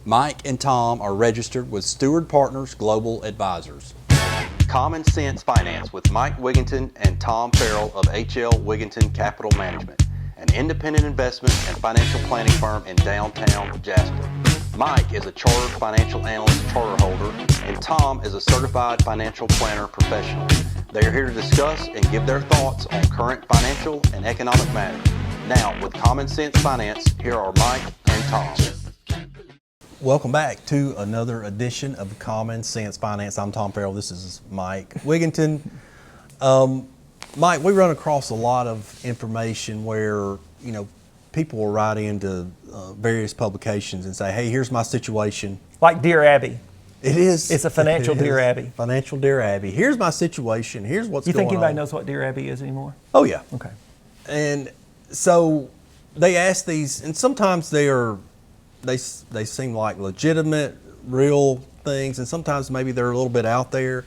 Mike and Tom are registered with Steward Partners Global Advisors. Common Sense Finance with Mike Wiginton and Tom Farrell of HL Wiginton Capital Management, an independent investment and financial planning firm in downtown Jasper. Mike is a chartered financial analyst charter holder, and Tom is a certified financial planner professional. They are here to discuss and give their thoughts on current financial and economic matters. Now, with Common Sense Finance, here are Mike and Tom. Welcome back to another edition of Common Sense Finance. I'm Tom Farrell. This is Mike Wiginton. Mike, we run across a lot of information where, people will write into various publications and say, hey, here's my situation. Like Dear Abby. It is. It's a financial Dear Abby. Financial Dear Abby. Here's my situation. Here's what's going on. You think anybody knows what Dear Abby is anymore? Oh, yeah. Okay. And so they ask these, and sometimes they seem like legitimate, real things, and sometimes maybe they're a little bit out there.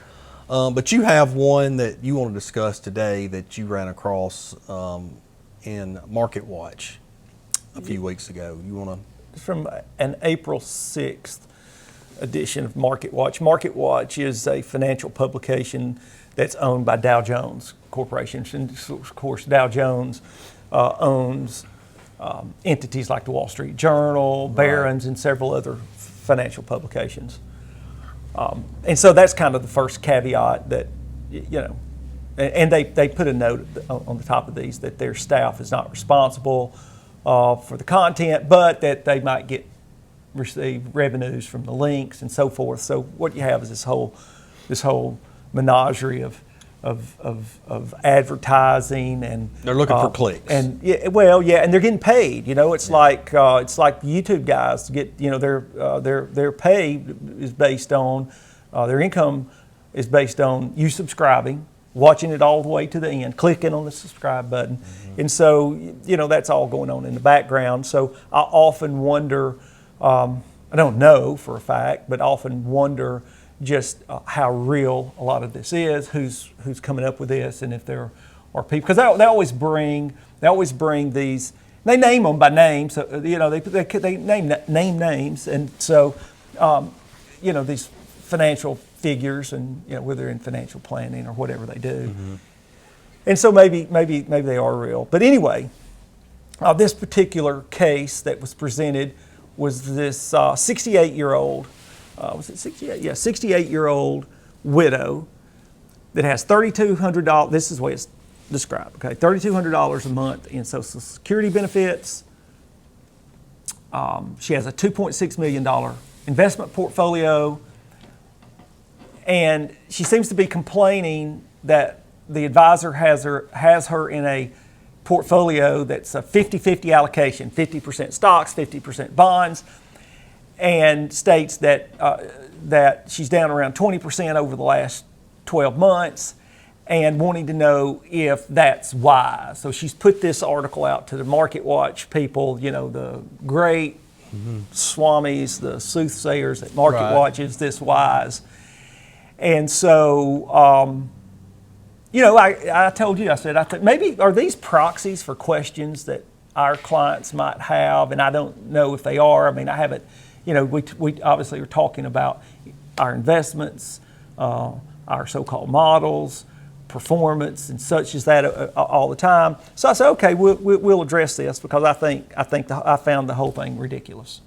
But you have one that you want to discuss today that you ran across in Market Watch a few weeks ago. You want to? From an April 6th edition of Market Watch. Market Watch is a financial publication that's owned by Dow Jones Corporation. And of course, Dow Jones owns entities like the Wall Street Journal, Barron's, and several other financial publications. And so that's kind of the first caveat that, and they put a note on the top of these that their staff is not responsible for the content, but that they might receive revenues from the links and so forth. So what you have is this whole menagerie of advertising, and they're looking for clicks, and and they're getting paid. It's like YouTube guys get, their pay is based on their income is based on you subscribing, watching it all the way to the end, clicking on the subscribe button, and so that's all going on in the background. So I often wonder, I don't know for a fact, but often wonder just how real a lot of this is, who's coming up with this, and if there are people, because they always bring these, they name them by name, so they name names, and so these financial figures, and whether they're in financial planning or whatever they do, and so maybe they are real. But anyway, this particular case that was presented was this 68-year-old. Was it 68? Yeah, 68-year-old widow that has $3,200. This is the way it's described. Okay, $3,200 a month in Social Security benefits. She has a $2.6 million investment portfolio, and she seems to be complaining that the advisor has her in a portfolio that's a 50-50 allocation, 50% stocks, 50% bonds, and states that she's down around 20% over the last 12 months, and wanting to know if that's wise. So she's put this article out to the Market Watch people, the great swamis, the soothsayers at Market Watch, is this wise? And so, I told you, I said, maybe are these proxies for questions that our clients might have, and I don't know if they are. I mean, I haven't. We obviously are talking about our investments, our so-called models, performance, and such as that all the time. So I said, okay, we'll address this, because I found the whole thing ridiculous.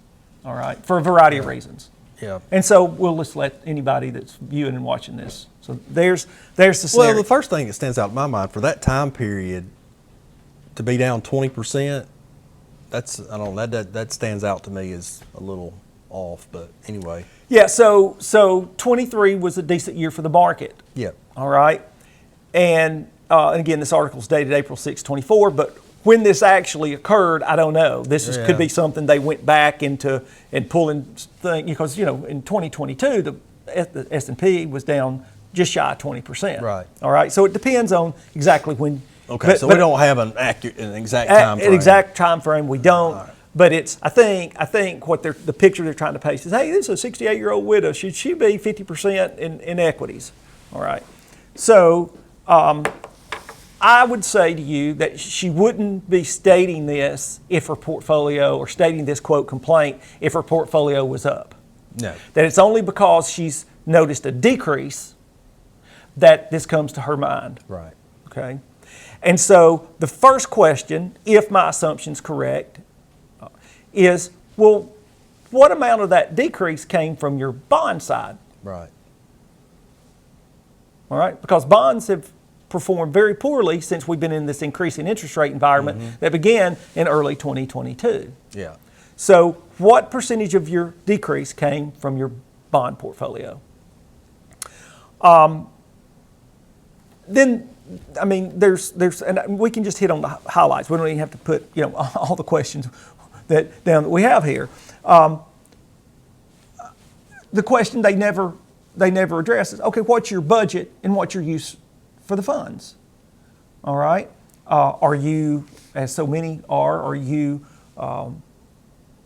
All right, for a variety of reasons. Yeah. And so we'll just let anybody that's viewing and watching this. So there's the scenario. Well, the first thing that stands out in my mind for that time period to be down 20%, that stands out to me as a little off, but anyway. Yeah, so 23 was a decent year for the market. Yep. All right. And again, this article's dated April 6, 24, but when this actually occurred, I don't know. Could be something they went back into and pulling things, because in 2022 the S&P was down just shy of 20%. Right. All right. So it depends on exactly when. Okay. So we don't have an exact time frame. An exact time frame, we don't. Right. But it's, I think what the picture they're trying to paint is, hey, this is a 68-year-old widow. Should she be 50% in equities? All right. So I would say to you that she wouldn't be stating this if her portfolio, or stating this quote complaint, if her portfolio was up. No. That it's only because she's noticed a decrease that this comes to her mind. Right. Okay? And so the first question, if my assumption's correct, is, well, what amount of that decrease came from your bond side? Right. All right? Because bonds have performed very poorly since we've been in this increasing interest rate environment that began in early 2022. Yeah. So what percentage of your decrease came from your bond portfolio? Then, I mean, there's, and we can just hit on the highlights. We don't even have to put, all the questions that we have here. The question they never address is, okay, what's your budget and what's your use for the funds? All right. Are you, as so many are you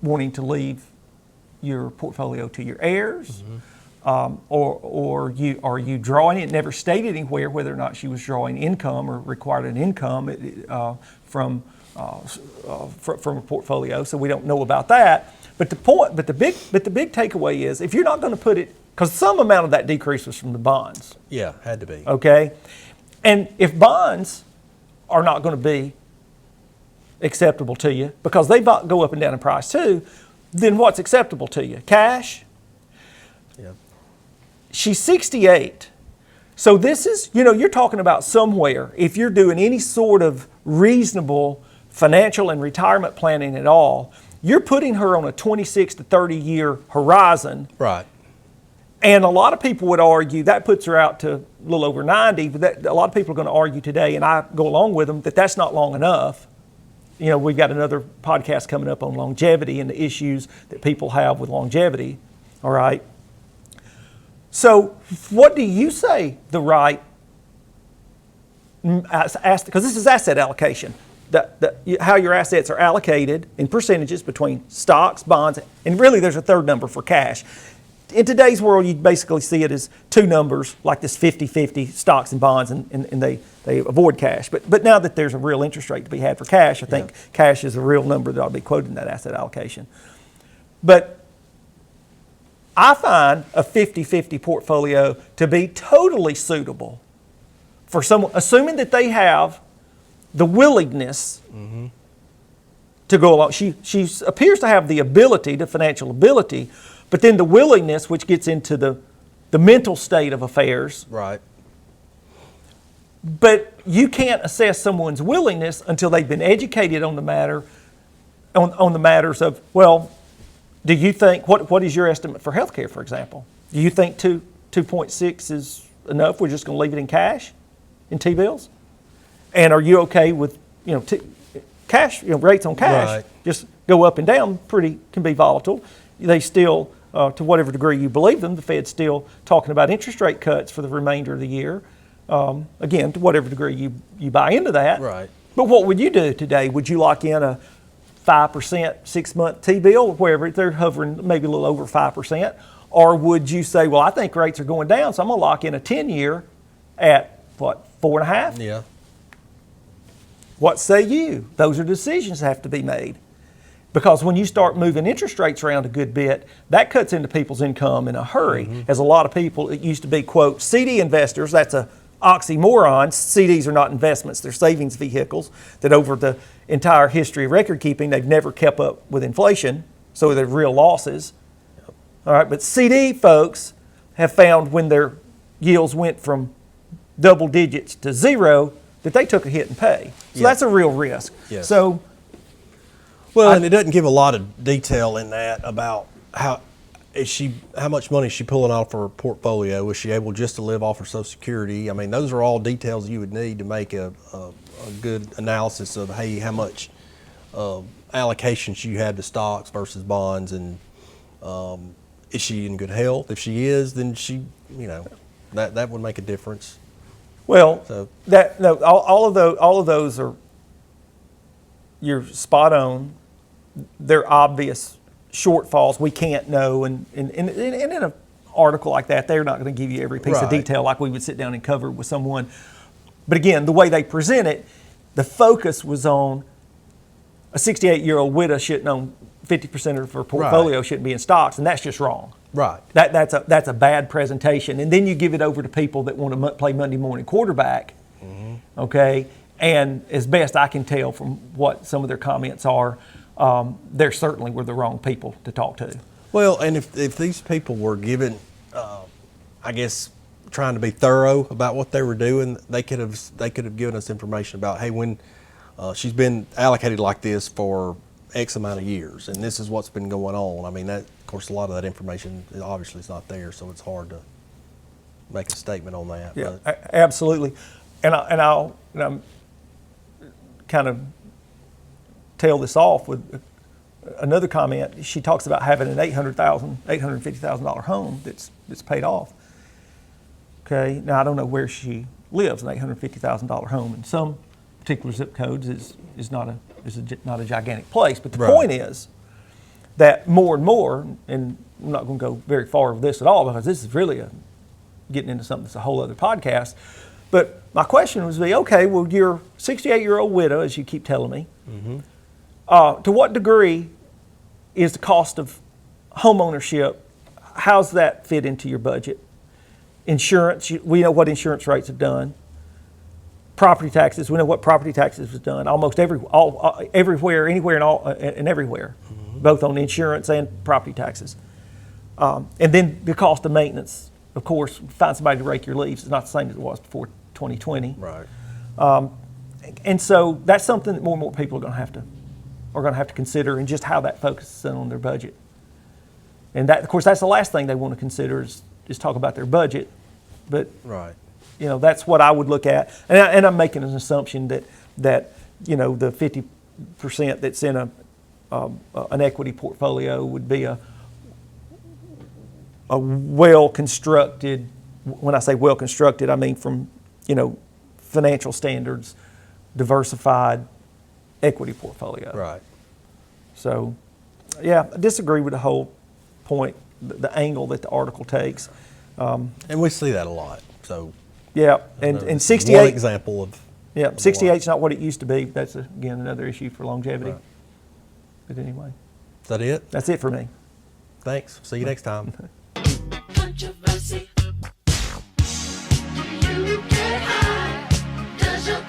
wanting to leave your portfolio to your heirs? Or are you drawing it? Never stated anywhere whether or not she was drawing income or required an income from a portfolio, so we don't know about that. But the big takeaway is, if you're not going to put it, because some amount of that decrease was from the bonds. Yeah, had to be. Okay, and if bonds are not going to be acceptable to you because they go up and down in price too, then what's acceptable to you? Cash. Yeah. She's 68. So this is, you're talking about somewhere, if you're doing any sort of reasonable financial and retirement planning at all, you're putting her on a 26 to 30 year horizon. Right. And a lot of people would argue that puts her out to a little over 90, but a lot of people are going to argue today, and I go along with them, that that's not long enough. We've got another podcast coming up on longevity and the issues that people have with longevity. All right. So what do you say the right, because this is asset allocation, how your assets are allocated in percentages between stocks, bonds, and really there's a third number for cash. In today's world, you basically see it as two numbers, like this 50-50 stocks and bonds, and they avoid cash. But now that there's a real interest rate to be had for cash, I think cash is a real number that ought to be quoted in that asset allocation. But I find a 50-50 portfolio to be totally suitable for someone, assuming that they have the willingness to go along. She appears to have the ability, the financial ability, but then the willingness, which gets into the mental state of affairs. Right. But you can't assess someone's willingness until they've been educated on the matter, on the matters of, well, do you think, what is your estimate for health care, for example? Do you think 2.6 is enough? We're just going to leave it in cash, in T-bills? And are you okay with, cash, rates on cash just go up and down, can be volatile. They still, to whatever degree you believe them, the Fed's still talking about interest rate cuts for the remainder of the year. Again, to whatever degree you buy into that. Right. But what would you do today? Would you lock in a 5% 6-month T-bill, wherever they're hovering maybe a little over 5%? Or would you say, well, I think rates are going down, so I'm going to lock in a 10-year at, 4.5%? Yeah. What say you? Those are decisions that have to be made. Because when you start moving interest rates around a good bit, that cuts into people's income in a hurry. As a lot of people, it used to be, quote, CD investors, that's a oxymoron. CDs are not investments, they're savings vehicles that over the entire history of record keeping, they've never kept up with inflation, so they're real losses. All right, but CD folks have found when their yields went from double digits to zero, that they took a hit and pay. So that's a real risk. Yes. So, well, and it doesn't give a lot of detail in that about how much money is she pulling off her portfolio? Is she able just to live off her Social Security? I mean, those are all details you would need to make a good analysis of, hey, how much allocations you have to stocks versus bonds, and is she in good health? If she is, then that would make a difference. Well, So all of those are, you're spot on. They're obvious shortfalls we can't know, and in an article like that, they're not going to give you every piece of Right. detail like we would sit down and cover with someone. But again, the way they present it, the focus was on a 68-year-old widow shouldn't own 50% of her portfolio, shouldn't be in stocks, and that's just wrong. Right. That's a bad presentation. And then you give it over to people that want to play Monday morning quarterback, okay? And as best I can tell from what some of their comments are, they certainly were the wrong people to talk to. Well, and if these people were given, I guess, trying to be thorough about what they were doing, they could have given us information about, hey, when she's been allocated like this for X amount of years, and this is what's been going on. I mean, that, of course, a lot of that information obviously is not there, so it's hard to make a statement on that. Yeah, But, absolutely. And I'm kind of tail this off with another comment. She talks about having an $850,000 home that's paid off. Okay, now I don't know where she lives. An $850,000 home in some particular zip codes is not a gigantic place. But the point is that more and more, and I'm not going to go very far with this at all because this is really getting into something that's a whole other podcast. But my question was, okay, well, you're 68-year-old widow, as you keep telling me. To what degree is the cost of home ownership, how's that fit into your budget? Insurance, we know what insurance rates have done. Property taxes, we know what property taxes have done. Almost everywhere, anywhere, and everywhere, both on insurance and property taxes. And then the cost of maintenance, of course, find somebody to rake your leaves. It's not the same as it was before 2020. right. And so that's something that more and more people are going to have to consider, and just how that focuses on their budget. And that, of course, that's the last thing they want to consider is talk about their budget. But Right. that's what I would look at. And I'm making an assumption that the 50% that's in an equity portfolio would be a well-constructed. When I say well-constructed, I mean from financial standards, diversified equity portfolio. Right. So, yeah, I disagree with the whole point, the angle that the article takes. And we see that a lot. So Yeah, and this is 68. one example of. Yeah, of 68 is not what it used to be. That's again another issue for longevity. Right. But anyway, Is that it? that's it for me. Thanks. See you next time. Controversy. You get high. Does your